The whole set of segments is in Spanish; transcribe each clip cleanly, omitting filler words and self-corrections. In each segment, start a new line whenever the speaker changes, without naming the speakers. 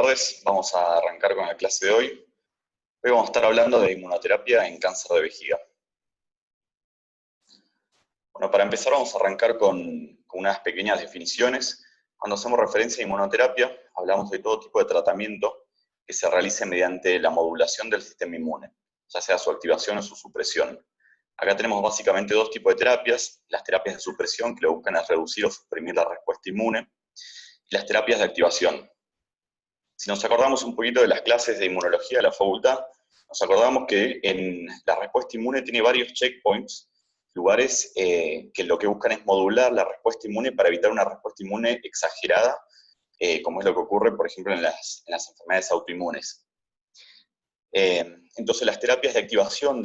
tardes, vamos a arrancar con la clase de hoy. Hoy vamos a estar hablando de inmunoterapia en cáncer de vejiga. Bueno, para empezar vamos a arrancar con unas pequeñas definiciones. Cuando hacemos referencia a inmunoterapia, hablamos de todo tipo de tratamiento que se realice mediante la modulación del sistema inmune, ya sea su activación o su supresión. Acá tenemos básicamente dos tipos de terapias: las terapias de supresión, que lo que buscan es reducir o suprimir la respuesta inmune, y las terapias de activación. Si nos acordamos un poquito de las clases de inmunología de la facultad, nos acordamos que en la respuesta inmune tiene varios checkpoints, lugares que lo que buscan es modular la respuesta inmune para evitar una respuesta inmune exagerada, como es lo que ocurre, por ejemplo, en las enfermedades autoinmunes. Entonces, las terapias de activación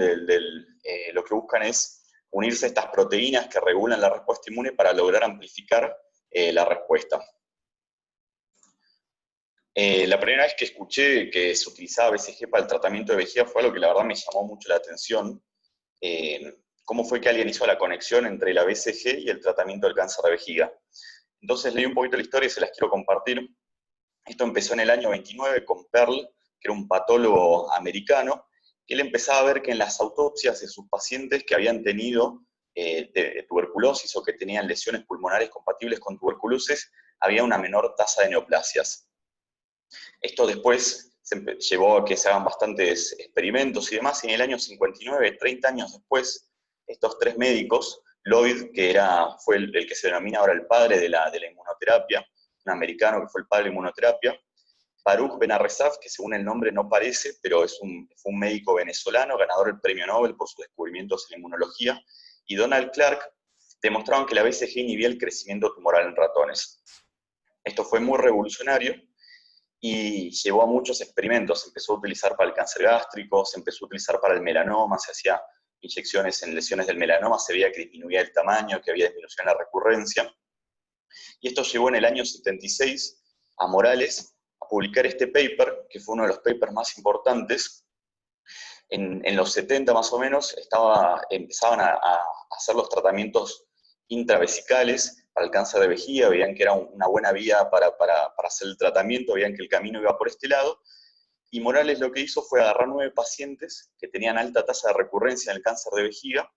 lo que buscan es unirse a estas proteínas que regulan la respuesta inmune para lograr amplificar la respuesta. La primera vez que escuché que se utilizaba BCG para el tratamiento de vejiga fue algo que la verdad me llamó mucho la atención. ¿Cómo fue que alguien hizo la conexión entre la BCG y el tratamiento del cáncer de vejiga? Entonces leí un poquito la historia y se las quiero compartir. Esto empezó en el año 29 con Pearl, que era un patólogo americano, que él empezaba a ver que en las autopsias de sus pacientes que habían tenido tuberculosis o que tenían lesiones pulmonares compatibles con tuberculosis, había una menor tasa de neoplasias. Esto después llevó a que se hagan bastantes experimentos y demás, y en el año 59, 30 años después, estos tres médicos, Lloyd, que fue el que se denomina ahora el padre de la inmunoterapia, un americano que fue el padre de la inmunoterapia, Baruch Ben-Arresaf, que según el nombre no parece, pero fue un médico venezolano, ganador del premio Nobel por sus descubrimientos en inmunología, y Donald Clark, demostraron que la BCG inhibía el crecimiento tumoral en ratones. Esto fue muy revolucionario y llevó a muchos experimentos. Se empezó a utilizar para el cáncer gástrico, se empezó a utilizar para el melanoma, se hacía inyecciones en lesiones del melanoma, se veía que disminuía el tamaño, que había disminución en la recurrencia. Y esto llevó en el año 76 a Morales a publicar este paper, que fue uno de los papers más importantes. En los 70 más o menos empezaban a hacer los tratamientos intravesicales para el cáncer de vejiga, veían que era una buena vía para hacer el tratamiento, veían que el camino iba por este lado, y Morales lo que hizo fue agarrar 9 pacientes que tenían alta tasa de recurrencia en el cáncer de vejiga,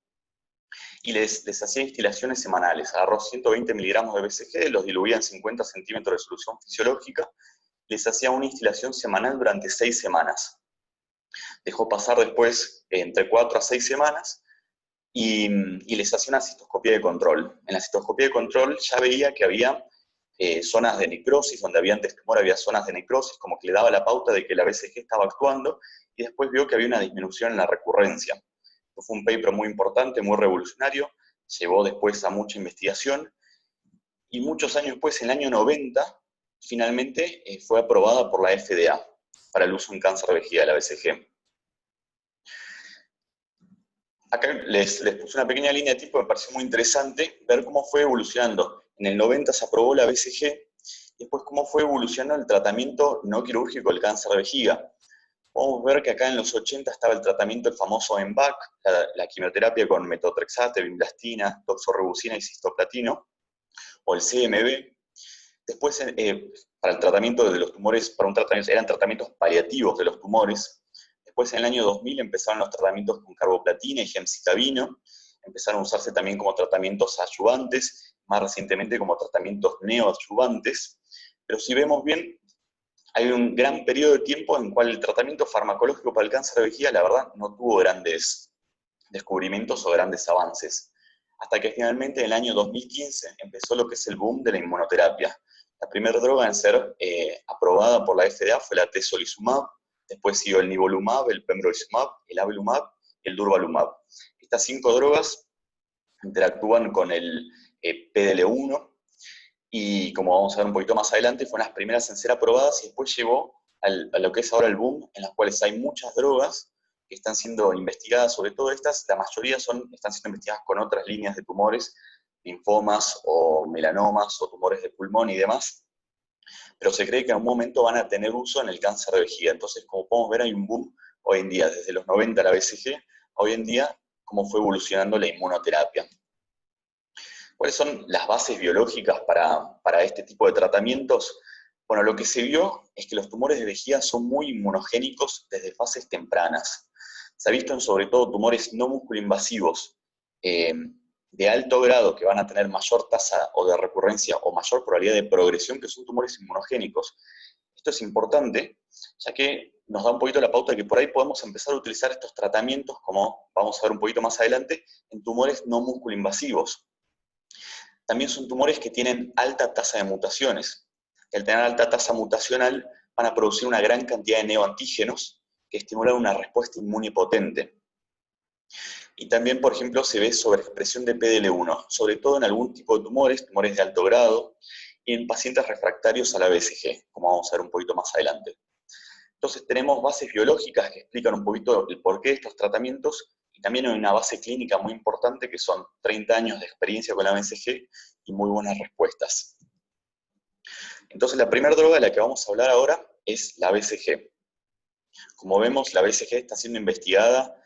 y les hacía instilaciones semanales. Agarró 120 miligramos de BCG, los diluía en 50 centímetros de solución fisiológica, les hacía una instilación semanal durante 6 semanas. Dejó pasar después entre 4 a 6 semanas, y les hacía una citoscopía de control. En la citoscopía de control ya veía que había zonas de necrosis, donde había antes tumor había zonas de necrosis, como que le daba la pauta de que la BCG estaba actuando, y después vio que había una disminución en la recurrencia. Esto fue un paper muy importante, muy revolucionario, llevó después a mucha investigación, y muchos años después, en el año 90, finalmente fue aprobada por la FDA para el uso en cáncer de vejiga de la BCG. Acá les puse una pequeña línea de tiempo, me pareció muy interesante ver cómo fue evolucionando. En el 90 se aprobó la BCG, y después cómo fue evolucionando el tratamiento no quirúrgico del cáncer de vejiga. Podemos ver que acá en los 80 estaba el tratamiento, el famoso MVAC, la quimioterapia con metotrexate, vinblastina, doxorubicina y cisplatina, o el CMV. Después, para el tratamiento de los tumores, eran tratamientos paliativos de los tumores. Después, en el año 2000, empezaron los tratamientos con carboplatina y gemcitabina. Empezaron a usarse también como tratamientos adyuvantes, más recientemente como tratamientos neoadyuvantes. Pero si vemos bien, hay un gran periodo de tiempo en el cual el tratamiento farmacológico para el cáncer de vejiga, la verdad, no tuvo grandes descubrimientos o grandes avances. Hasta que finalmente, en el año 2015, empezó lo que es el boom de la inmunoterapia. La primera droga en ser aprobada por la FDA fue la tesolizumab. Después siguió el nivolumab, el pembrolizumab, el avelumab y el durvalumab. Estas 5 drogas interactúan con el PDL1, y como vamos a ver un poquito más adelante, fueron las primeras en ser aprobadas, y después llevó a lo que es ahora el boom, en las cuales hay muchas drogas que están siendo investigadas. Sobre todo estas, la mayoría están siendo investigadas con otras líneas de tumores, linfomas o melanomas o tumores de pulmón y demás, pero se cree que en un momento van a tener uso en el cáncer de vejiga. Entonces, como podemos ver, hay un boom hoy en día, desde los 90 la BCG, hoy en día, cómo fue evolucionando la inmunoterapia. ¿Cuáles son las bases biológicas para este tipo de tratamientos? Bueno, lo que se vio es que los tumores de vejiga son muy inmunogénicos desde fases tempranas. Se ha visto en sobre todo tumores no musculoinvasivos de alto grado que van a tener mayor tasa o de recurrencia o mayor probabilidad de progresión, que son tumores inmunogénicos. Esto es importante, ya que nos da un poquito la pauta de que por ahí podemos empezar a utilizar estos tratamientos, como vamos a ver un poquito más adelante, en tumores no musculoinvasivos. También son tumores que tienen alta tasa de mutaciones. Y al tener alta tasa mutacional, van a producir una gran cantidad de neoantígenos que estimulan una respuesta inmune potente. Y también, por ejemplo, se ve sobreexpresión de PDL1, sobre todo en algún tipo de tumores, tumores de alto grado, y en pacientes refractarios a la BCG, como vamos a ver un poquito más adelante. Entonces tenemos bases biológicas que explican un poquito el porqué de estos tratamientos, y también hay una base clínica muy importante que son 30 años de experiencia con la BCG y muy buenas respuestas. Entonces la primera droga de la que vamos a hablar ahora es la BCG. Como vemos, la BCG está siendo investigada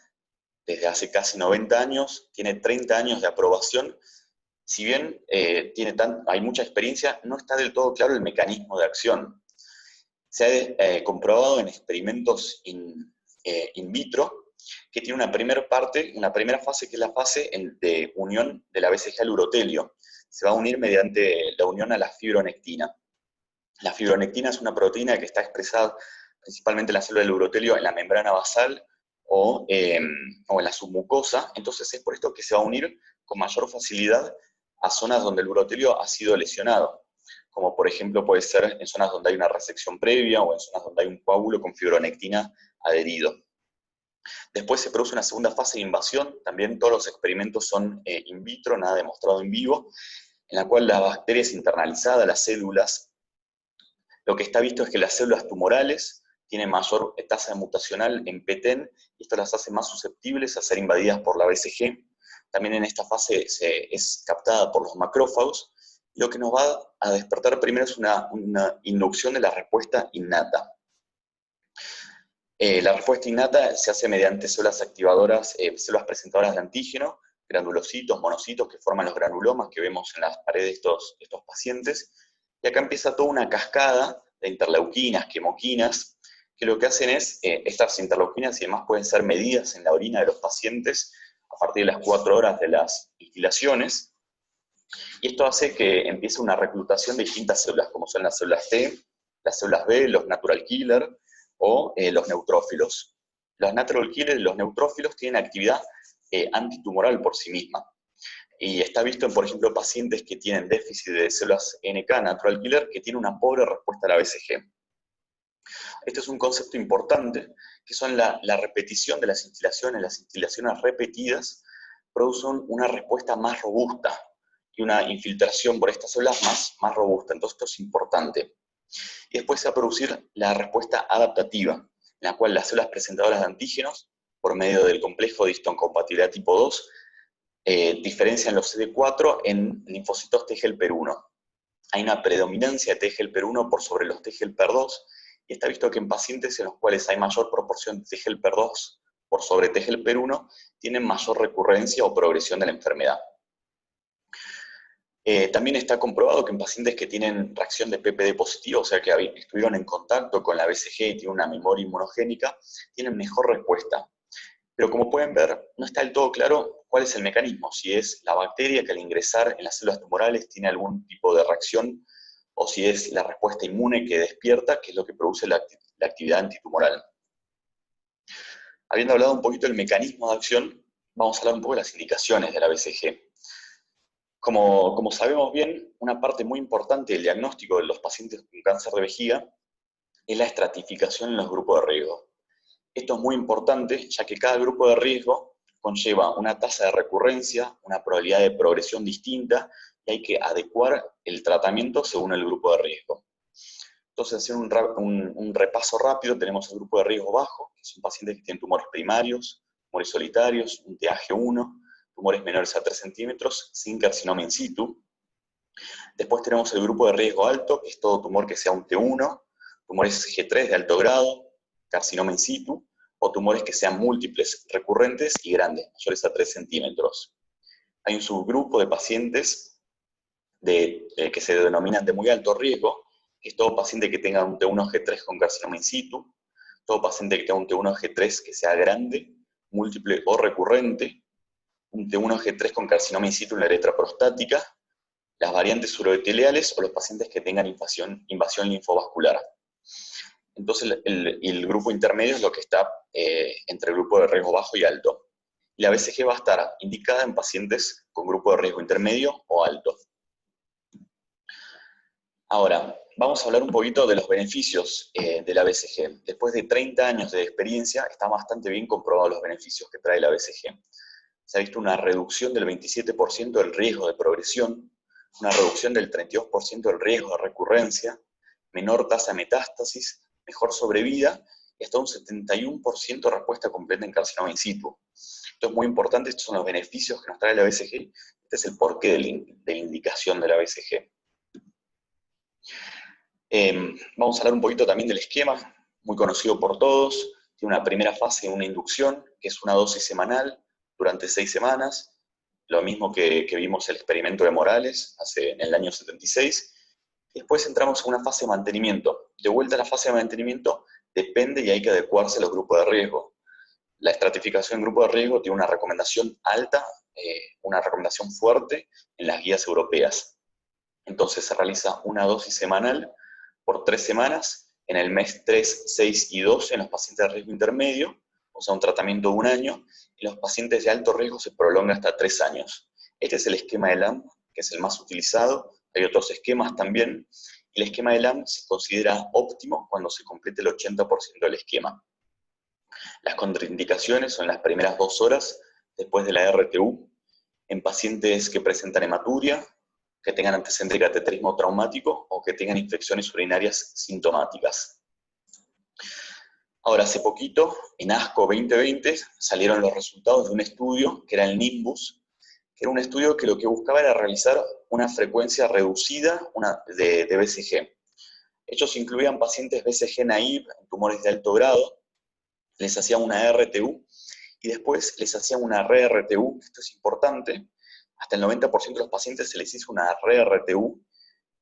desde hace casi 90 años, tiene 30 años de aprobación. Si bien hay mucha experiencia, no está del todo claro el mecanismo de acción. Se ha comprobado en experimentos in vitro que tiene una primera fase, que es la fase de unión de la BCG al urotelio. Se va a unir mediante la unión a la fibronectina. La fibronectina es una proteína que está expresada principalmente en la célula del urotelio, en la membrana basal o en la submucosa. Entonces es por esto que se va a unir con mayor facilidad a zonas donde el urotelio ha sido lesionado, como por ejemplo puede ser en zonas donde hay una resección previa o en zonas donde hay un coágulo con fibronectina adherido. Después se produce una segunda fase de invasión, también todos los experimentos son in vitro, nada demostrado en vivo, en la cual la bacteria es internalizada a las células. Lo que está visto es que las células tumorales tienen mayor tasa mutacional en PTEN, y esto las hace más susceptibles a ser invadidas por la BCG. También en esta fase es captada por los macrófagos. Lo que nos va a despertar primero es una inducción de la respuesta innata. La respuesta innata se hace mediante células activadoras, células presentadoras de antígeno, granulocitos, monocitos que forman los granulomas que vemos en las paredes de estos pacientes. Y acá empieza toda una cascada de interleuquinas, quimoquinas, que lo que hacen es, estas interleuquinas y demás pueden ser medidas en la orina de los pacientes a partir de las 4 horas de las instilaciones, y esto hace que empiece una reclutación de distintas células, como son las células T, las células B, los natural killer o los neutrófilos. Los natural killer y los neutrófilos tienen actividad antitumoral por sí misma. Y está visto en, por ejemplo, pacientes que tienen déficit de células NK, natural killer, que tienen una pobre respuesta a la BCG. Este es un concepto importante, que son la repetición de las instilaciones repetidas producen una respuesta más robusta y una infiltración por estas células más robusta. Entonces esto es importante. Y después se va a producir la respuesta adaptativa, en la cual las células presentadoras de antígenos, por medio del complejo de histocompatibilidad tipo 2, diferencian los CD4 en linfocitos T-helper1. Hay una predominancia de T-helper1 por sobre los T-helper2, y está visto que en pacientes en los cuales hay mayor proporción de T-helper2 por sobre T-helper1, tienen mayor recurrencia o progresión de la enfermedad. También está comprobado que en pacientes que tienen reacción de PPD positivo, o sea que estuvieron en contacto con la BCG y tienen una memoria inmunogénica, tienen mejor respuesta. Pero como pueden ver, no está del todo claro cuál es el mecanismo, si es la bacteria que al ingresar en las células tumorales tiene algún tipo de reacción, o si es la respuesta inmune que despierta, que es lo que produce la actividad antitumoral. Habiendo hablado un poquito del mecanismo de acción, vamos a hablar un poco de las indicaciones de la BCG. Como sabemos bien, una parte muy importante del diagnóstico de los pacientes con cáncer de vejiga es la estratificación en los grupos de riesgo. Esto es muy importante, ya que cada grupo de riesgo conlleva una tasa de recurrencia, una probabilidad de progresión distinta, y hay que adecuar el tratamiento según el grupo de riesgo. Entonces, haciendo un repaso rápido, tenemos el grupo de riesgo bajo, que son pacientes que tienen tumores primarios, tumores solitarios, un TAG1, tumores menores a 3 centímetros, sin carcinoma in situ. Después tenemos el grupo de riesgo alto, que es todo tumor que sea un T1, tumores G3 de alto grado, carcinoma in situ, o tumores que sean múltiples, recurrentes y grandes, mayores a 3 centímetros. Hay un subgrupo de pacientes que se denominan de muy alto riesgo, que es todo paciente que tenga un T1G3 con carcinoma in situ, todo paciente que tenga un T1G3 que sea grande, múltiple o recurrente, un T1G3 con carcinoma in situ en la uretra prostática, las variantes uroepiteliales o los pacientes que tengan invasión linfovascular. Entonces el grupo intermedio es lo que está entre el grupo de riesgo bajo y alto. Y la BCG va a estar indicada en pacientes con grupo de riesgo intermedio o alto. Ahora, vamos a hablar un poquito de los beneficios de la BCG. Después de 30 años de experiencia, están bastante bien comprobados los beneficios que trae la BCG. Se ha visto una reducción del 27% del riesgo de progresión, una reducción del 32% del riesgo de recurrencia, menor tasa de metástasis, mejor sobrevida y hasta un 71% de respuesta completa en carcinoma in situ. Esto es muy importante, estos son los beneficios que nos trae la BCG. Este es el porqué de la indicación de la BCG. Vamos a hablar un poquito también del esquema, muy conocido por todos. Tiene una primera fase, una inducción, que es una dosis semanal durante 6 semanas, lo mismo que vimos el experimento de Morales en el año 76. Y después entramos en una fase de mantenimiento. De vuelta a la fase de mantenimiento depende y hay que adecuarse a los grupos de riesgo. La estratificación en grupo de riesgo tiene una recomendación alta, una recomendación fuerte en las guías europeas. Entonces se realiza una dosis semanal por 3 semanas, en el mes 3, 6 y 12 en los pacientes de riesgo intermedio, o sea, un tratamiento de 1 año, y los pacientes de alto riesgo se prolonga hasta 3 años. Este es el esquema de LAM, que es el más utilizado. Hay otros esquemas también. El esquema de LAM se considera óptimo cuando se complete el 80% del esquema. Las contraindicaciones son las primeras 2 horas después de la RTU, en pacientes que presentan hematuria, que tengan antecedente de cateterismo traumático o que tengan infecciones urinarias sintomáticas. Ahora, hace poquito, en ASCO 2020, salieron los resultados de un estudio que era el NIMBUS, que era un estudio que lo que buscaba era realizar una frecuencia reducida de BCG. Ellos incluían pacientes BCG naive en tumores de alto grado, les hacían una RTU y después les hacían una re-RTU. Esto es importante. Hasta el 90% de los pacientes se les hizo una re-RTU,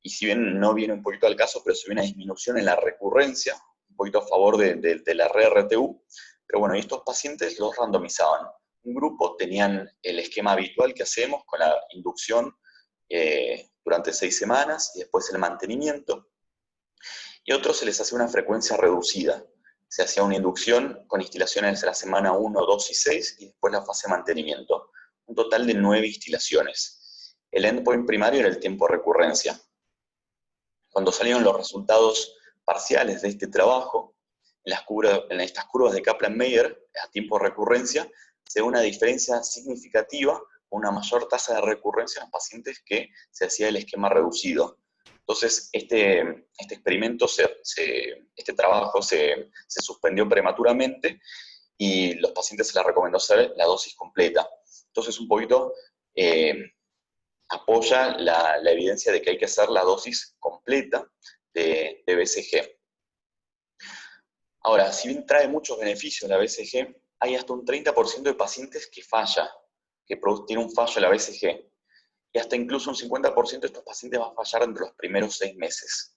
y si bien no viene un poquito al caso, pero se ve una disminución en la recurrencia, un poquito a favor de la re-RTU, pero bueno, y estos pacientes los randomizaban. Un grupo tenían el esquema habitual que hacemos con la inducción durante 6 semanas y después el mantenimiento, y a otros se les hacía una frecuencia reducida. Se hacía una inducción con instilaciones de la semana 1, 2 y 6, y después la fase de mantenimiento. Un total de 9 instilaciones. El endpoint primario era el tiempo de recurrencia. Cuando salieron los resultados parciales de este trabajo, en estas curvas de Kaplan-Meier, a tiempo de recurrencia, se ve una diferencia significativa, una mayor tasa de recurrencia en los pacientes que se hacía el esquema reducido. Entonces, este experimento, este trabajo se suspendió prematuramente y los pacientes se les recomendó hacer la dosis completa. Entonces, un poquito apoya la evidencia de que hay que hacer la dosis completa de BCG. Ahora, si bien trae muchos beneficios la BCG, hay hasta un 30% de pacientes que falla, que tiene un fallo en la BCG. Y hasta incluso un 50% de estos pacientes va a fallar entre los primeros 6 meses.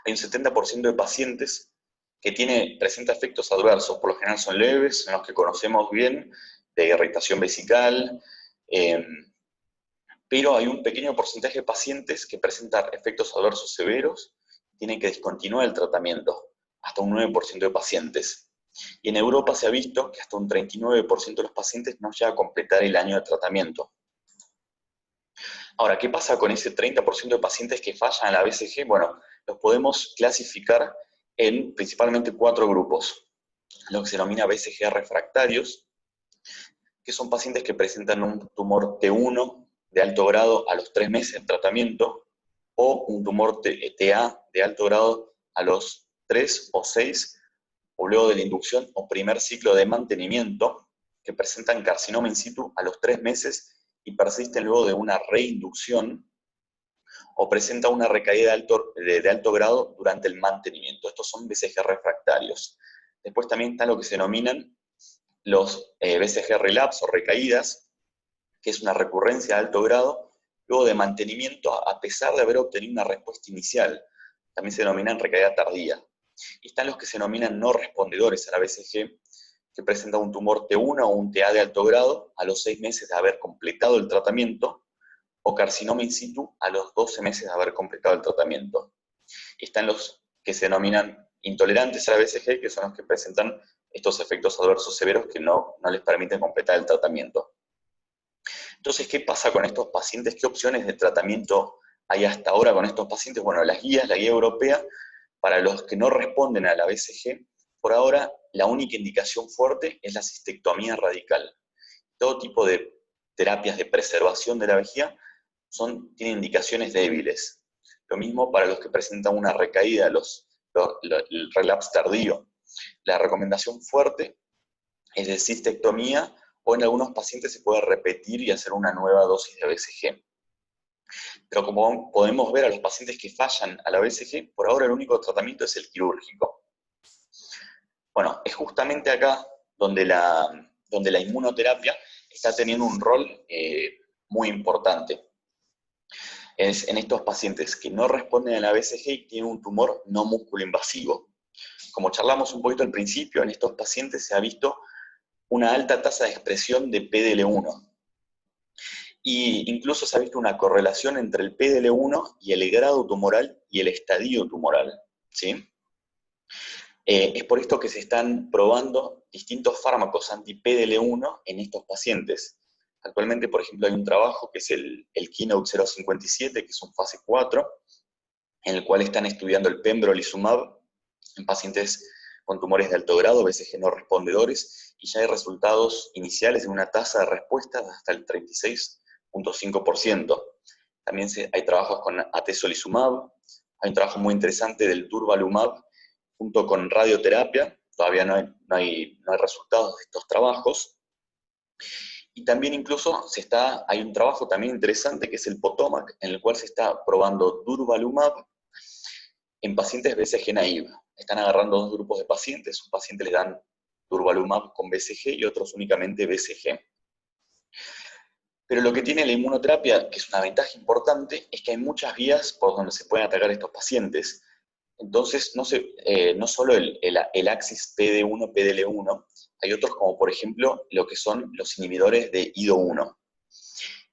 Hay un 70% de pacientes que presenta efectos adversos, por lo general son leves, son los que conocemos bien, de irritación vesical, pero hay un pequeño porcentaje de pacientes que presentan efectos adversos severos y tienen que discontinuar el tratamiento, hasta un 9% de pacientes. Y en Europa se ha visto que hasta un 39% de los pacientes no llega a completar el año de tratamiento. Ahora, ¿qué pasa con ese 30% de pacientes que fallan a la BCG? Bueno, los podemos clasificar en principalmente 4 grupos. Lo que se denomina BCG refractarios, que son pacientes que presentan un tumor T1 de alto grado a los 3 meses de tratamiento, o un tumor TA de alto grado a los 3 o 6, o luego de la inducción o primer ciclo de mantenimiento, que presentan carcinoma in situ a los 3 meses y persisten luego de una reinducción, o presenta una recaída de alto grado durante el mantenimiento. Estos son BCG refractarios. Después también están lo que se denominan los BCG relapse o recaídas, que es una recurrencia de alto grado luego de mantenimiento a pesar de haber obtenido una respuesta inicial. también se denominan recaída tardía. Y están los que se denominan no respondedores a la BCG, que presentan un tumor T1 o un TA de alto grado a los 6 meses de haber completado el tratamiento, o carcinoma in situ a los 12 meses de haber completado el tratamiento. Y están los que se denominan intolerantes a la BCG, que son los que presentan estos efectos adversos severos que no les permiten completar el tratamiento. Entonces, ¿qué pasa con estos pacientes? ¿Qué opciones de tratamiento hay hasta ahora con estos pacientes? Bueno, la guía europea, para los que no responden a la BCG, por ahora la única indicación fuerte es la cistectomía radical. Todo tipo de terapias de preservación de la vejiga tienen indicaciones débiles. Lo mismo para los que presentan una recaída, el relapse tardío. La recomendación fuerte es de cistectomía, o en algunos pacientes se puede repetir y hacer una nueva dosis de BCG. Pero como podemos ver, a los pacientes que fallan a la BCG, por ahora el único tratamiento es el quirúrgico. Bueno, es justamente acá donde la inmunoterapia está teniendo un rol muy importante. Es en estos pacientes que no responden a la BCG y tienen un tumor no músculo-invasivo. Como charlamos un poquito al principio, en estos pacientes se ha visto una alta tasa de expresión de PDL1. Y incluso se ha visto una correlación entre el PDL1 y el grado tumoral y el estadio tumoral, ¿sí? Es por esto que se están probando distintos fármacos anti-PDL1 en estos pacientes. Actualmente, por ejemplo, hay un trabajo que es el Keynote 057, que es un fase 4, en el cual están estudiando el pembrolizumab en pacientes con tumores de alto grado, BCG no respondedores, y ya hay resultados iniciales en una tasa de respuesta de hasta el 36,5%. También hay trabajos con atezolizumab, hay un trabajo muy interesante del durvalumab junto con radioterapia, todavía no hay resultados de estos trabajos. Y también incluso hay un trabajo también interesante que es el POTOMAC, en el cual se está probando durvalumab en pacientes BCG naive. Están agarrando dos grupos de pacientes, un paciente le dan durvalumab con BCG y otros únicamente BCG. Pero lo que tiene la inmunoterapia, que es una ventaja importante, es que hay muchas vías por donde se pueden atacar estos pacientes. Entonces, no solo el axis PD1, PDL1, hay otros como por ejemplo lo que son los inhibidores de IDO1.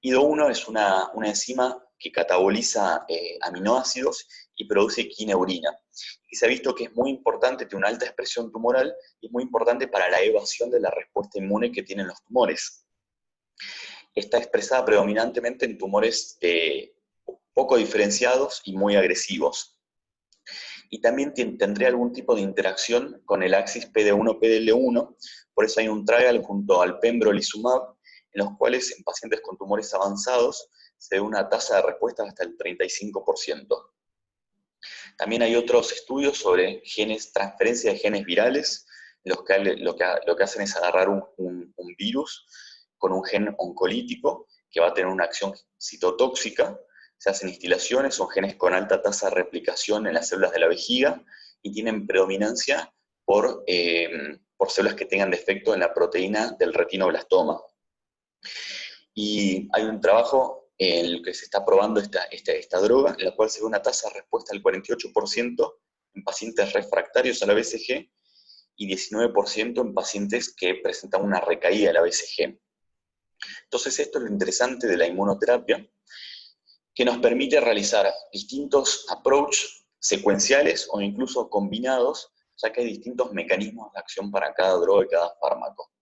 IDO1 es una enzima que cataboliza aminoácidos y produce quineurina. Y se ha visto que es muy importante, tiene una alta expresión tumoral y es muy importante para la evasión de la respuesta inmune que tienen los tumores. Está expresada predominantemente en tumores poco diferenciados y muy agresivos. Y también tendría algún tipo de interacción con el axis PD1-PDL1, por eso hay un trial junto al pembrolizumab, en los cuales en pacientes con tumores avanzados se ve una tasa de respuesta hasta el 35%. También hay otros estudios sobre transferencia de genes virales, en los que lo que hacen es agarrar un virus con un gen oncolítico que va a tener una acción citotóxica. Se hacen instilaciones, son genes con alta tasa de replicación en las células de la vejiga y tienen predominancia por células que tengan defecto en la proteína del retinoblastoma. Y hay un trabajo en el que se está probando esta droga, en la cual se ve una tasa de respuesta del 48% en pacientes refractarios a la BCG y 19% en pacientes que presentan una recaída de la BCG. Entonces esto es lo interesante de la inmunoterapia, que nos permite realizar distintos approaches secuenciales o incluso combinados, ya que hay distintos mecanismos de acción para cada droga y cada fármaco.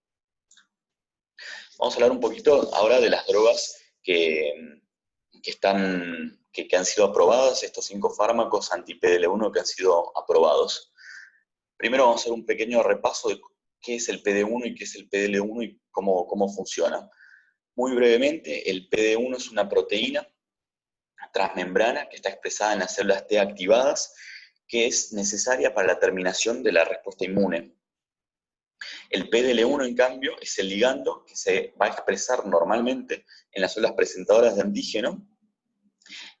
Vamos a hablar un poquito ahora de las drogas que han sido aprobadas, estos 5 fármacos anti-PDL1 que han sido aprobados. Primero vamos a hacer un pequeño repaso de qué es el PD1 y qué es el PDL1 y cómo funciona. Muy brevemente, el PD1 es una proteína transmembrana que está expresada en las células T activadas, que es necesaria para la terminación de la respuesta inmune. El PDL1, en cambio, es el ligando que se va a expresar normalmente en las células presentadoras de antígeno,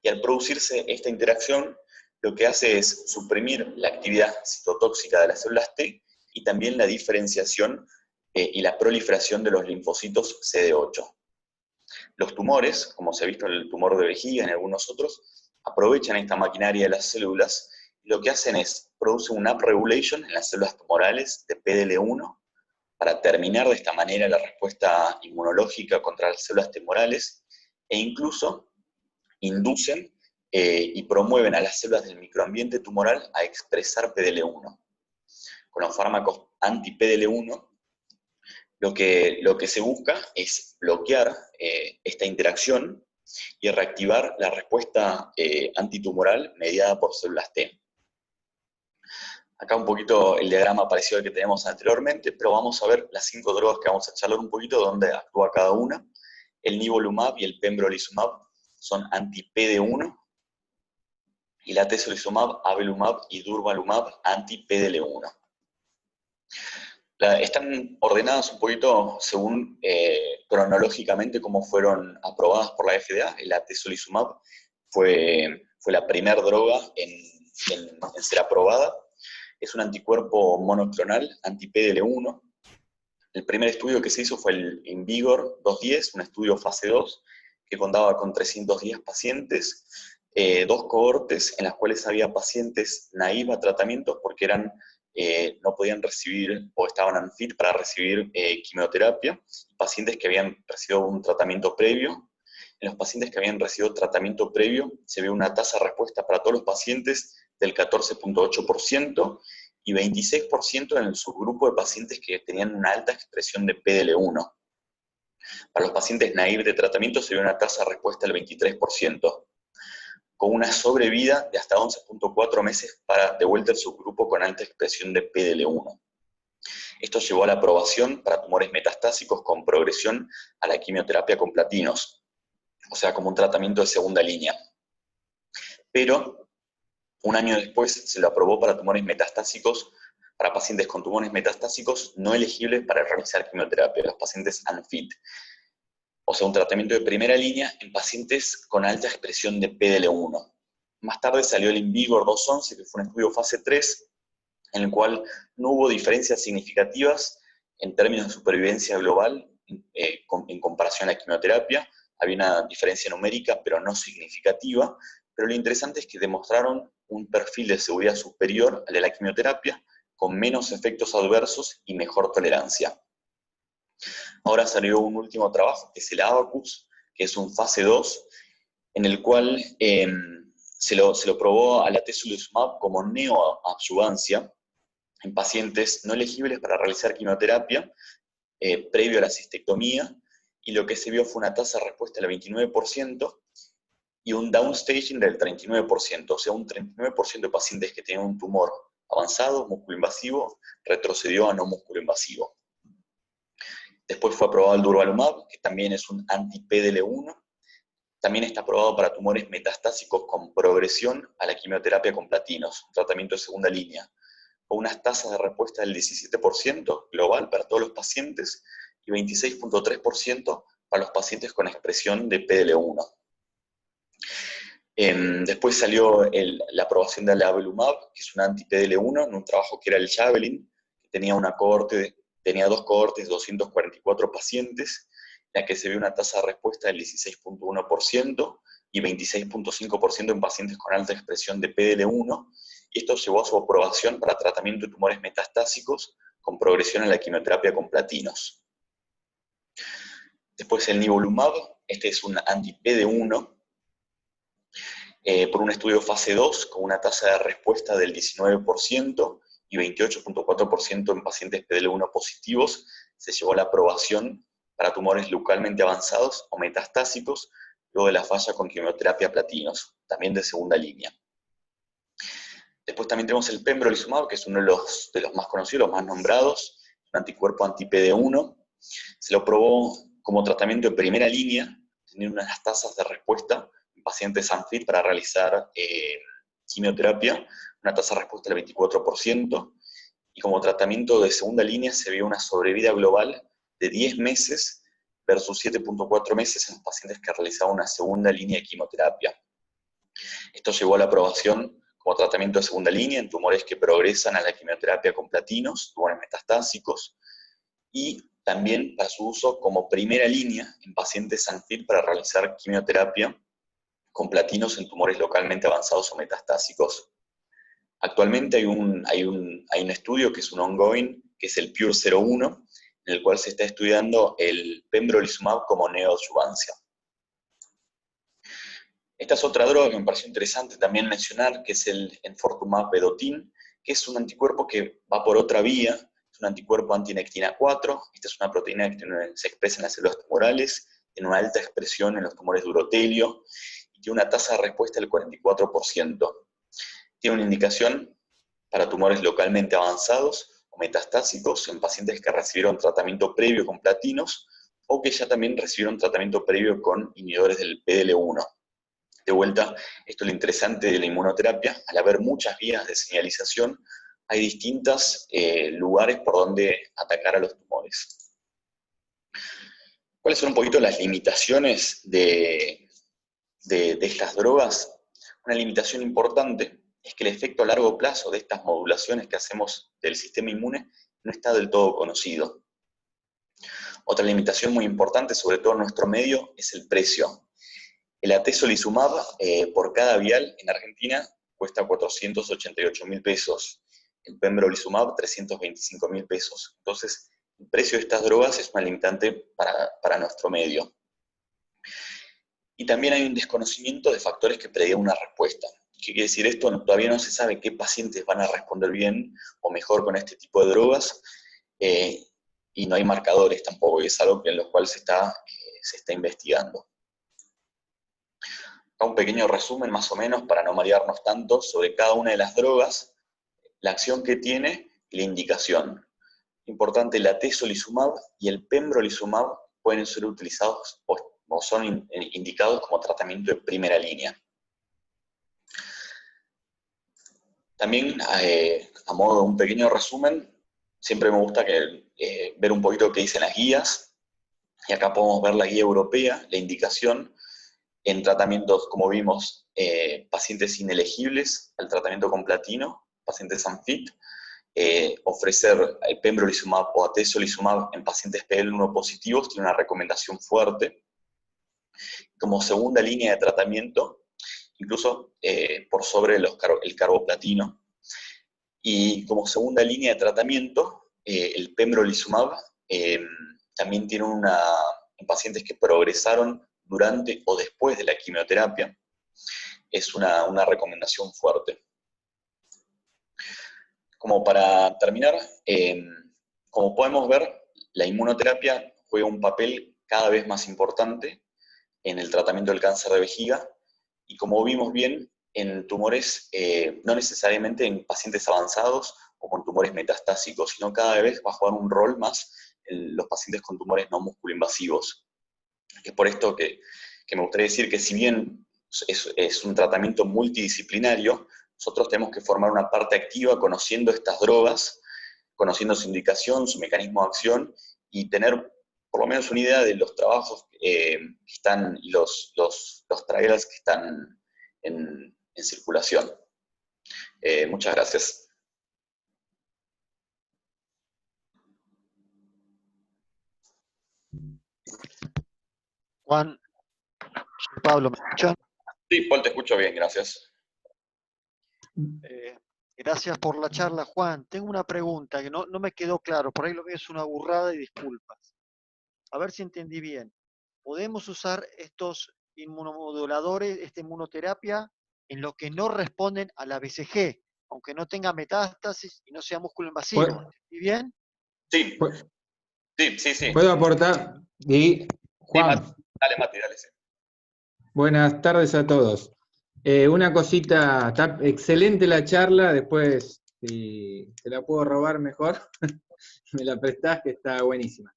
y al producirse esta interacción, lo que hace es suprimir la actividad citotóxica de las células T y también la diferenciación y la proliferación de los linfocitos CD8. Los tumores, como se ha visto en el tumor de vejiga y en algunos otros, aprovechan esta maquinaria de las células Lo que hacen es, producen un upregulation en las células tumorales de PDL1 para terminar de esta manera la respuesta inmunológica contra las células tumorales, e incluso inducen y promueven a las células del microambiente tumoral a expresar PDL1. Con los fármacos anti-PDL1, lo que se busca es bloquear esta interacción y reactivar la respuesta antitumoral mediada por células T. Acá un poquito el diagrama parecido al que teníamos anteriormente, pero vamos a ver las 5 drogas que vamos a charlar un poquito, dónde actúa cada una. El nivolumab y el pembrolizumab son anti-PD1, y la atezolizumab, avelumab y durvalumab anti-PDL1. Están ordenadas un poquito según cronológicamente cómo fueron aprobadas por la FDA. El atezolizumab fue la primera droga en ser aprobada. Es un anticuerpo monoclonal anti-PDL1. El primer estudio que se hizo fue el INVIGOR 210, un estudio fase 2, que contaba con 310 pacientes, 2 cohortes en las cuales había pacientes naivos a tratamientos porque no podían recibir o estaban unfit para recibir quimioterapia, pacientes que habían recibido un tratamiento previo. En los pacientes que habían recibido tratamiento previo se ve una tasa de respuesta para todos los pacientes del 14.8% y 26% en el subgrupo de pacientes que tenían una alta expresión de PDL1. Para los pacientes naïves de tratamiento se ve una tasa de respuesta del 23%, con una sobrevida de hasta 11.4 meses para de vuelta el subgrupo con alta expresión de PDL1. Esto llevó a la aprobación para tumores metastásicos con progresión a la quimioterapia con platinos, o sea, como un tratamiento de segunda línea. Pero un año después se lo aprobó para tumores metastásicos, para pacientes con tumores metastásicos no elegibles para realizar quimioterapia, los pacientes unfit. O sea, un tratamiento de primera línea en pacientes con alta expresión de PDL1. Más tarde salió el INVIGOR 211, que fue un estudio fase 3, en el cual no hubo diferencias significativas en términos de supervivencia global en comparación a la quimioterapia. Había una diferencia numérica, pero no significativa. Pero lo interesante es que demostraron un perfil de seguridad superior al de la quimioterapia, con menos efectos adversos y mejor tolerancia. Ahora salió un último trabajo, que es el Abacus, que es un fase 2, en el cual se lo probó al atezolizumab como neoadjuvancia en pacientes no elegibles para realizar quimioterapia previo a la cistectomía, y lo que se vio fue una tasa de respuesta del 29% y un downstaging del 39%, o sea, un 39% de pacientes que tenían un tumor avanzado, músculo invasivo, retrocedió a no músculo invasivo. Después fue aprobado el durvalumab, que también es un anti-PDL1. También está aprobado para tumores metastásicos con progresión a la quimioterapia con platinos, un tratamiento de segunda línea, con unas tasas de respuesta del 17% global para todos los pacientes y 26.3% para los pacientes con expresión de PDL1. Después salió la aprobación del avelumab, que es un anti-PDL1, en un trabajo que era el Javelin, que tenía 2 cohortes de 244 pacientes, en la que se vio una tasa de respuesta del 16.1% y 26.5% en pacientes con alta expresión de PDL1, y esto llevó a su aprobación para tratamiento de tumores metastásicos con progresión a la quimioterapia con platinos. Después el nivolumab, este es un anti-PD1, por un estudio fase 2 con una tasa de respuesta del 19% y 28.4% en pacientes PDL1 positivos, se llevó a la aprobación para tumores localmente avanzados o metastásicos luego de la falla con quimioterapia platinos, también de segunda línea. Después también tenemos el pembrolizumab, que es uno de los más conocidos, los más nombrados, un anticuerpo anti-PD1. Se lo probó como tratamiento de primera línea, teniendo unas tasas de respuesta en pacientes unfit para realizar quimioterapia, una tasa de respuesta del 24%, y como tratamiento de segunda línea se vio una sobrevida global de 10 meses versus 7.4 meses en los pacientes que realizaban una segunda línea de quimioterapia. Esto llevó a la aprobación como tratamiento de segunda línea en tumores que progresan a la quimioterapia con platinos, tumores metastásicos, y también para su uso como primera línea en pacientes unfit para realizar quimioterapia con platinos en tumores localmente avanzados o metastásicos. Actualmente hay un estudio que es un ongoing, que es el PURE-01, en el cual se está estudiando el pembrolizumab como neoadjuvancia. Esta es otra droga que me pareció interesante también mencionar, que es el enfortumab vedotin, que es un anticuerpo que va por otra vía, es un anticuerpo antinectina 4, esta es una proteína que se expresa en las células tumorales, tiene una alta expresión en los tumores de urotelio, y tiene una tasa de respuesta del 44%. Tiene una indicación para tumores localmente avanzados o metastásicos en pacientes que recibieron tratamiento previo con platinos o que ya también recibieron tratamiento previo con inhibidores del PDL1. De vuelta, esto es lo interesante de la inmunoterapia, al haber muchas vías de señalización, hay distintos lugares por donde atacar a los tumores. ¿Cuáles son un poquito las limitaciones de estas drogas? Una limitación importante es que el efecto a largo plazo de estas modulaciones que hacemos del sistema inmune no está del todo conocido. Otra limitación muy importante, sobre todo en nuestro medio, es el precio. El atezolizumab por cada vial en Argentina cuesta 488.000 pesos, el pembrolizumab 325.000 pesos. Entonces, el precio de estas drogas es una limitante para nuestro medio. Y también hay un desconocimiento de factores que predigan una respuesta. ¿Qué quiere decir esto? Todavía no se sabe qué pacientes van a responder bien o mejor con este tipo de drogas, y no hay marcadores tampoco, y es algo en lo cual se está investigando. Acá un pequeño resumen más o menos para no marearnos tanto sobre cada una de las drogas, la acción que tiene y la indicación. Importante, el atezolizumab y el pembrolizumab pueden ser utilizados o son indicados como tratamiento de primera línea. También, a modo de un pequeño resumen, siempre me gusta ver un poquito qué dicen las guías, y acá podemos ver la guía europea, la indicación en tratamientos, como vimos, pacientes inelegibles al tratamiento con platino, pacientes unfit, ofrecer el pembrolizumab o atezolizumab en pacientes PDL1 positivos tiene una recomendación fuerte. Como segunda línea de tratamiento, incluso por sobre el carboplatino. Y como segunda línea de tratamiento, el pembrolizumab también tiene en pacientes que progresaron durante o después de la quimioterapia, es una recomendación fuerte. Como para terminar, como podemos ver, la inmunoterapia juega un papel cada vez más importante en el tratamiento del cáncer de vejiga, y como vimos bien, en tumores, no necesariamente en pacientes avanzados o con tumores metastásicos, sino cada vez va a jugar un rol más en los pacientes con tumores no musculoinvasivos. Es por esto que me gustaría decir que si bien es un tratamiento multidisciplinario, nosotros tenemos que formar una parte activa conociendo estas drogas, conociendo su indicación, su mecanismo de acción, y tener por lo menos una idea de los trabajos que están, los trials que están en circulación. Muchas gracias.
Juan, Pablo, ¿me escuchan?
Sí, Paul, te escucho bien, gracias.
Gracias por la charla, Juan. Tengo una pregunta que no me quedó claro, por ahí lo que es una burrada y disculpas. A ver si entendí bien. ¿Podemos usar estos inmunomoduladores, esta inmunoterapia, en lo que no responden a la BCG, aunque no tenga metástasis y no sea músculo invasivo? ¿Entendí bien?
Sí, sí.
¿Puedo aportar? Sí, Juan.
Sí, dale, Mati, dale. Sí.
Buenas tardes a todos. Una cosita, está excelente la charla, después si te la puedo robar mejor, me la prestás, que está buenísima.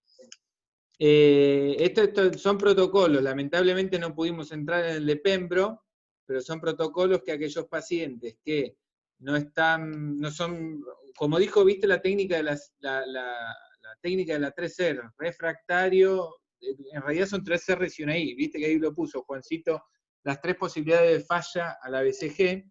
Esto son protocolos, lamentablemente no pudimos entrar en el de Pembro, pero son protocolos que aquellos pacientes que no son, como dijo, viste la técnica de la técnica de la 3R, refractario, en realidad son 3 R's y una I, viste que ahí lo puso Juancito, las 3 posibilidades de falla a la BCG.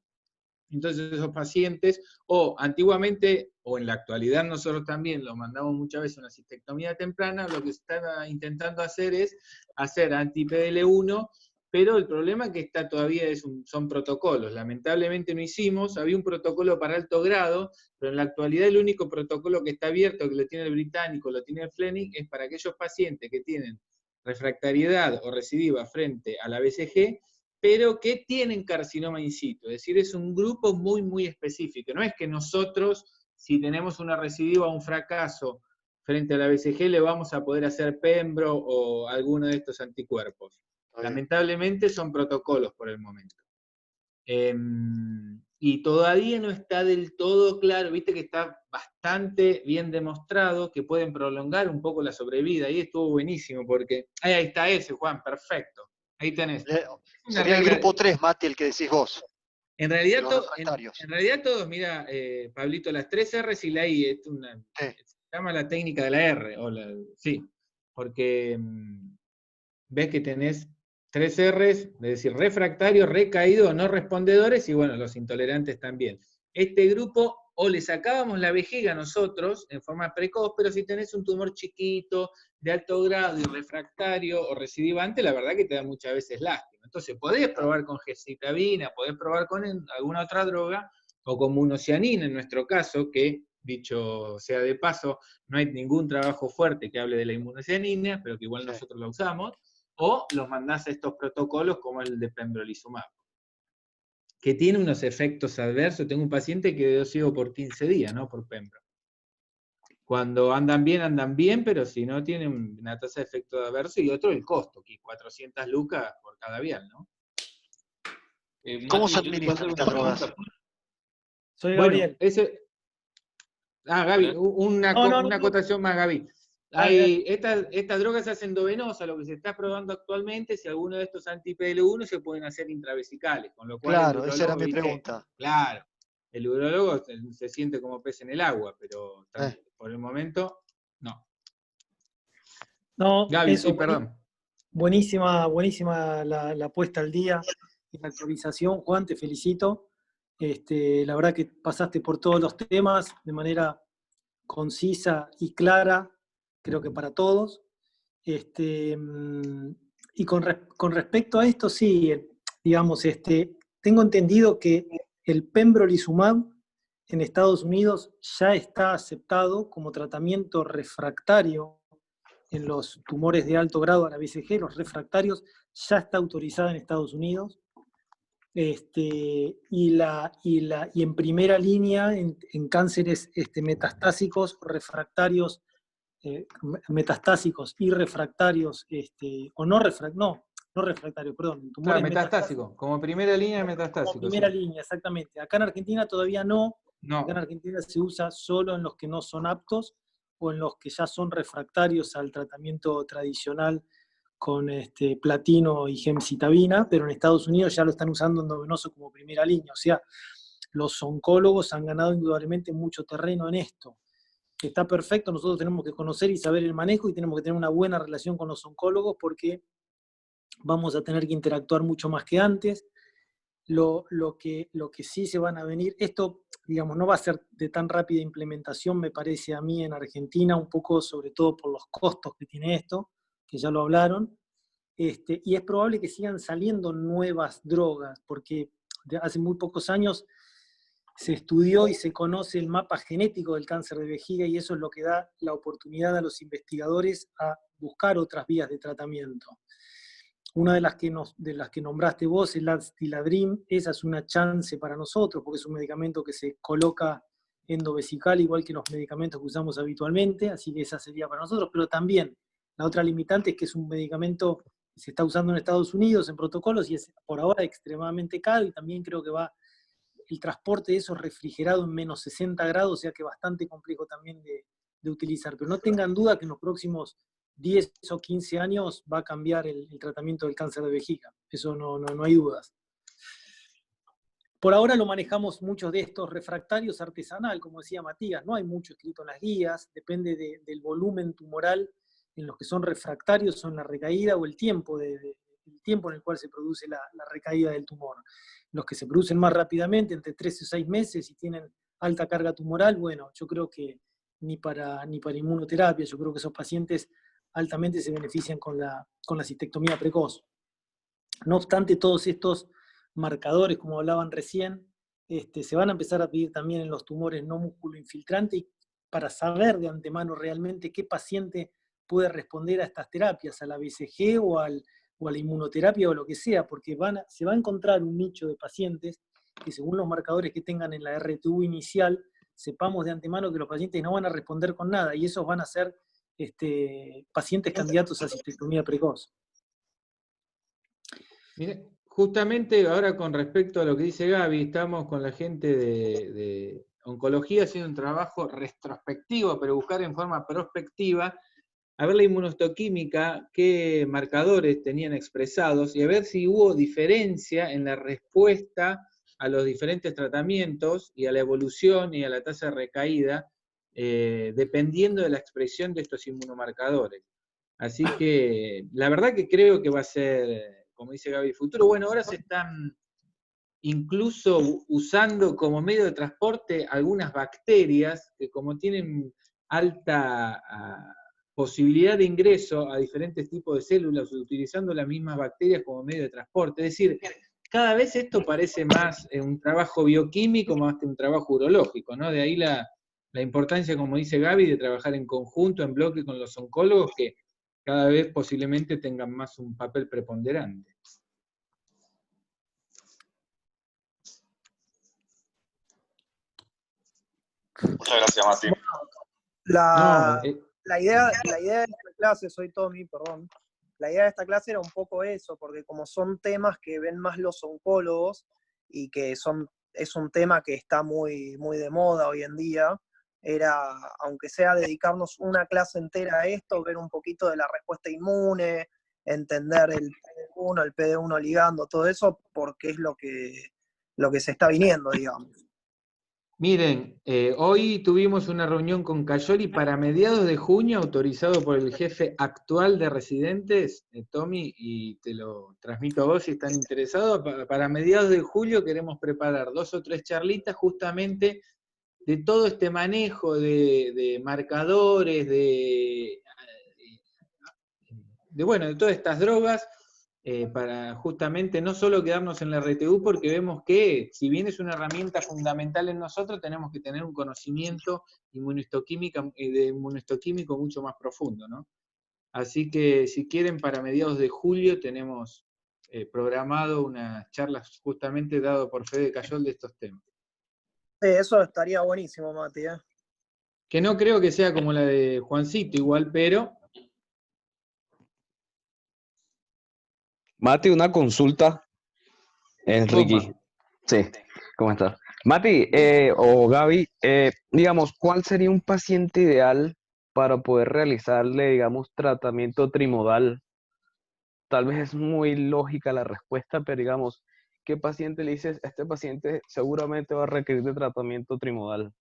Entonces esos pacientes, o antiguamente, o en la actualidad nosotros también lo mandamos muchas veces a una cistectomía temprana, lo que se está intentando hacer es hacer anti-PDL1 pero el problema es que está todavía son protocolos. Lamentablemente no hicimos, había un protocolo para alto grado, pero en la actualidad el único protocolo que está abierto, que lo tiene el británico, lo tiene el Fleming, es para aquellos pacientes que tienen refractariedad o recidiva frente a la BCG, pero que tienen carcinoma in situ. Es decir, es un grupo muy, muy específico. No es que nosotros, si tenemos una recidiva o un fracaso frente a la BCG, le vamos a poder hacer Pembro o alguno de estos anticuerpos. Lamentablemente son protocolos por el momento. Y todavía no está del todo claro, viste que está bastante bien demostrado que pueden prolongar un poco la sobrevida, y estuvo buenísimo, porque ahí está ese, Juan, perfecto. Ahí tenés.
Sería el grupo 3, Mati, el que decís vos.
En realidad,
refractarios.
en realidad todos, mira, Pablito, las 3 R's y la I, sí. Se llama la técnica de la R, sí, porque ves que tenés 3 R's, es decir, refractarios, recaídos, no respondedores, y bueno, los intolerantes también. Este grupo, o le sacábamos la vejiga nosotros, en forma precoz, pero si tenés un tumor chiquito, de alto grado y refractario o recidivante, la verdad que te da muchas veces lástima. Entonces, podés probar con gemcitabina, podés probar con alguna otra droga, o con monocianina en nuestro caso, que, dicho sea de paso, no hay ningún trabajo fuerte que hable de la inmunocianina, pero que igual nosotros la usamos, o los mandás a estos protocolos como el de pembrolizumab, que tiene unos efectos adversos. Tengo un paciente que quedó ciego por 15 días, ¿no? Por pembro. Cuando andan bien, pero si no, tienen una tasa de efecto adverso, y otro el costo, que 400 lucas por cada vial, ¿no?
¿Cómo se administran estas drogas?
Soy Gabriel.
Bueno, Gaby, una acotación más, Gaby. Estas drogas se hacen endovenosa, lo que se está probando actualmente, si alguno de estos anti-PDL1 se pueden hacer intravesicales, con lo cual...
Claro, esa era mi pregunta.
Claro, el urólogo se siente como pez en el agua, pero por el momento, no.
No,
Gaby, sí, perdón.
Buenísima la puesta al día y la actualización, Juan, te felicito. La verdad que pasaste por todos los temas de manera concisa y clara, creo que para todos. Y con respecto a esto, sí, digamos, tengo entendido que el pembrolizumab en Estados Unidos ya está aceptado como tratamiento refractario en los tumores de alto grado a la BCG, los refractarios, ya está autorizada en Estados Unidos. Y en primera línea en cánceres metastásicos, refractarios, metastásicos y refractarios, o no refractarios, perdón.
Claro, metastásico, como primera línea metastásico.
Como primera línea, exactamente. Acá en Argentina todavía no. Acá en Argentina se usa solo en los que no son aptos o en los que ya son refractarios al tratamiento tradicional con platino y gemcitabina, pero en Estados Unidos ya lo están usando endovenoso como primera línea. O sea, los oncólogos han ganado indudablemente mucho terreno en esto. Está perfecto, nosotros tenemos que conocer y saber el manejo y tenemos que tener una buena relación con los oncólogos porque vamos a tener que interactuar mucho más que antes. Lo que sí se van a venir, esto, digamos, no va a ser de tan rápida implementación, me parece a mí, en Argentina, un poco sobre todo por los costos que tiene esto, que ya lo hablaron, y es probable que sigan saliendo nuevas drogas, porque hace muy pocos años se estudió y se conoce el mapa genético del cáncer de vejiga, y eso es lo que da la oportunidad a los investigadores a buscar otras vías de tratamiento. Una de las que nombraste vos es la Stiladrim. Esa es una chance para nosotros, porque es un medicamento que se coloca endovesical, igual que los medicamentos que usamos habitualmente, así que esa sería para nosotros, pero también la otra limitante es que es un medicamento que se está usando en Estados Unidos en protocolos y es por ahora extremadamente caro, y también creo que va el transporte de eso refrigerado en menos 60 grados, o sea que bastante complejo también de utilizar. Pero no tengan duda que en los próximos 10 o 15 años va a cambiar el tratamiento del cáncer de vejiga. Eso no hay dudas. Por ahora lo manejamos muchos de estos refractarios artesanal, como decía Matías. No hay mucho escrito en las guías, depende del volumen tumoral en los que son refractarios, son la recaída o el tiempo en el cual se produce la recaída del tumor. Los que se producen más rápidamente, entre 3 y 6 meses, y tienen alta carga tumoral, bueno, yo creo que ni para inmunoterapia, yo creo que esos pacientes altamente se benefician con la cistectomía precoz. No obstante, todos estos marcadores, como hablaban recién, se van a empezar a pedir también en los tumores no músculo infiltrante para saber de antemano realmente qué paciente puede responder a estas terapias, a la BCG o a la inmunoterapia o lo que sea, porque se va a encontrar un nicho de pacientes que según los marcadores que tengan en la RTU inicial, sepamos de antemano que los pacientes no van a responder con nada y esos van a ser pacientes candidatos a cistectomía precoz.
Mire, justamente ahora con respecto a lo que dice Gaby, estamos con la gente de oncología haciendo un trabajo retrospectivo, pero buscar en forma prospectiva, a ver la inmunohistoquímica, qué marcadores tenían expresados, y a ver si hubo diferencia en la respuesta a los diferentes tratamientos, y a la evolución y a la tasa de recaída, dependiendo de la expresión de estos inmunomarcadores. Así que, la verdad que creo que va a ser, como dice Gaby, el futuro. Bueno, ahora se están incluso usando como medio de transporte algunas bacterias que como tienen alta posibilidad de ingreso a diferentes tipos de células, utilizando las mismas bacterias como medio de transporte. Es decir, cada vez esto parece más un trabajo bioquímico más que un trabajo urológico, ¿no? De ahí la importancia, como dice Gaby, de trabajar en conjunto, en bloque con los oncólogos, que cada vez posiblemente tengan más un papel preponderante.
Muchas gracias, Mati.
La idea de esta clase, soy Tommy, perdón. La idea de esta clase era un poco eso, porque como son temas que ven más los oncólogos y que es un tema que está muy, muy de moda hoy en día, era, aunque sea dedicarnos una clase entera a esto, ver un poquito de la respuesta inmune, entender el PD1, el PD1 ligando, todo eso, porque es lo que se está viniendo, digamos.
Miren, hoy tuvimos una reunión con Cayoli para mediados de junio, autorizado por el jefe actual de residentes, Tommy, y te lo transmito a vos si están interesados. Para mediados de julio queremos preparar 2 o 3 charlitas justamente de todo este manejo de marcadores, de todas estas drogas, para justamente no solo quedarnos en la RTU, porque vemos que, si bien es una herramienta fundamental en nosotros, tenemos que tener un conocimiento inmunohistoquímico mucho más profundo, ¿no? Así que, si quieren, para mediados de julio tenemos programado unas charlas justamente dado por Fede Cayol de estos temas.
Eso estaría buenísimo, Mati.
Que no creo que sea como la de Juancito igual, pero...
Mati, una consulta. Enrique. Sí, ¿cómo estás? Mati, o Gaby, digamos, ¿cuál sería un paciente ideal para poder realizarle, digamos, tratamiento trimodal? Tal vez es muy lógica la respuesta, pero digamos, ¿qué paciente le dices? Este paciente seguramente va a requerir de tratamiento trimodal.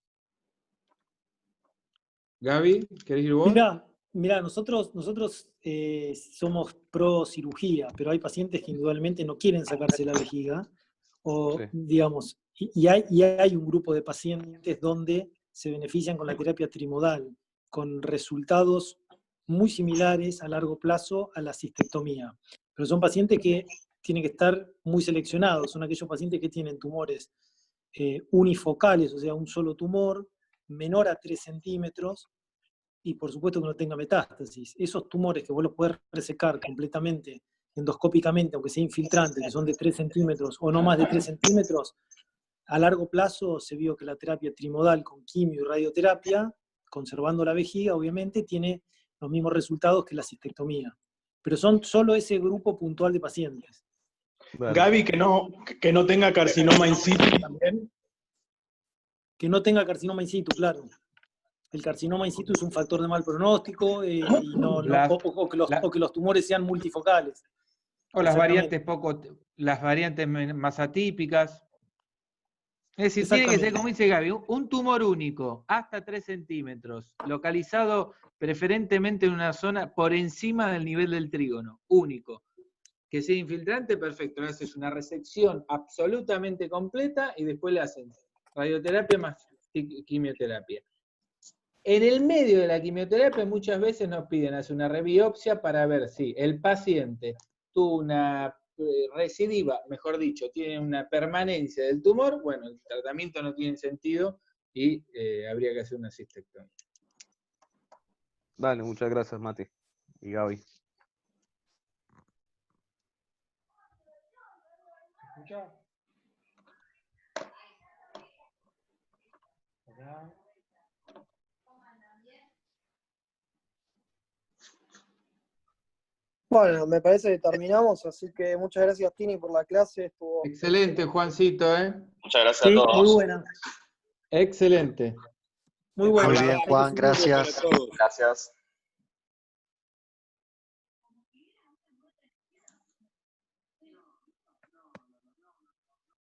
Gaby, ¿querés ir vos?
Mira, nosotros somos pro cirugía, pero hay pacientes que indudablemente no quieren sacarse la vejiga, o sí, digamos, y hay un grupo de pacientes donde se benefician con la terapia trimodal, con resultados muy similares a largo plazo a la cistectomía. Pero son pacientes que tienen que estar muy seleccionados, son aquellos pacientes que tienen tumores unifocales, o sea, un solo tumor, menor a 3 centímetros, y por supuesto que no tenga metástasis. Esos tumores que vos los podés resecar completamente, endoscópicamente, aunque sea infiltrante, que son de 3 centímetros o no más de 3 centímetros, a largo plazo se vio que la terapia trimodal con quimio y radioterapia, conservando la vejiga, obviamente, tiene los mismos resultados que la cistectomía. Pero son solo ese grupo puntual de pacientes.
Bueno. Gaby, que no tenga carcinoma in situ también.
Que no tenga carcinoma in situ, claro. El carcinoma in situ es un factor de mal pronóstico y o que los tumores sean multifocales.
O las variantes más atípicas. Es decir, tiene que ser, como dice Gaby, un tumor único, hasta 3 centímetros, localizado preferentemente en una zona por encima del nivel del trígono, único. Que sea infiltrante, perfecto, le haces una resección absolutamente completa y después le hacen radioterapia más quimioterapia. En el medio de la quimioterapia muchas veces nos piden hacer una rebiopsia para ver si el paciente tuvo una recidiva, mejor dicho, tiene una permanencia del tumor, bueno, el tratamiento no tiene sentido y habría que hacer una cistectomía.
Dale, muchas gracias, Mati y Gaby.
Bueno, me parece que terminamos, así que muchas gracias, Tini, por la clase. Estuvo
Excelente, Juancito, ¿eh?
Muchas gracias
Sí,
a todos.
muy buena.
Excelente.
Muy buena.
Muy bien, Juan, gracias.
Gracias.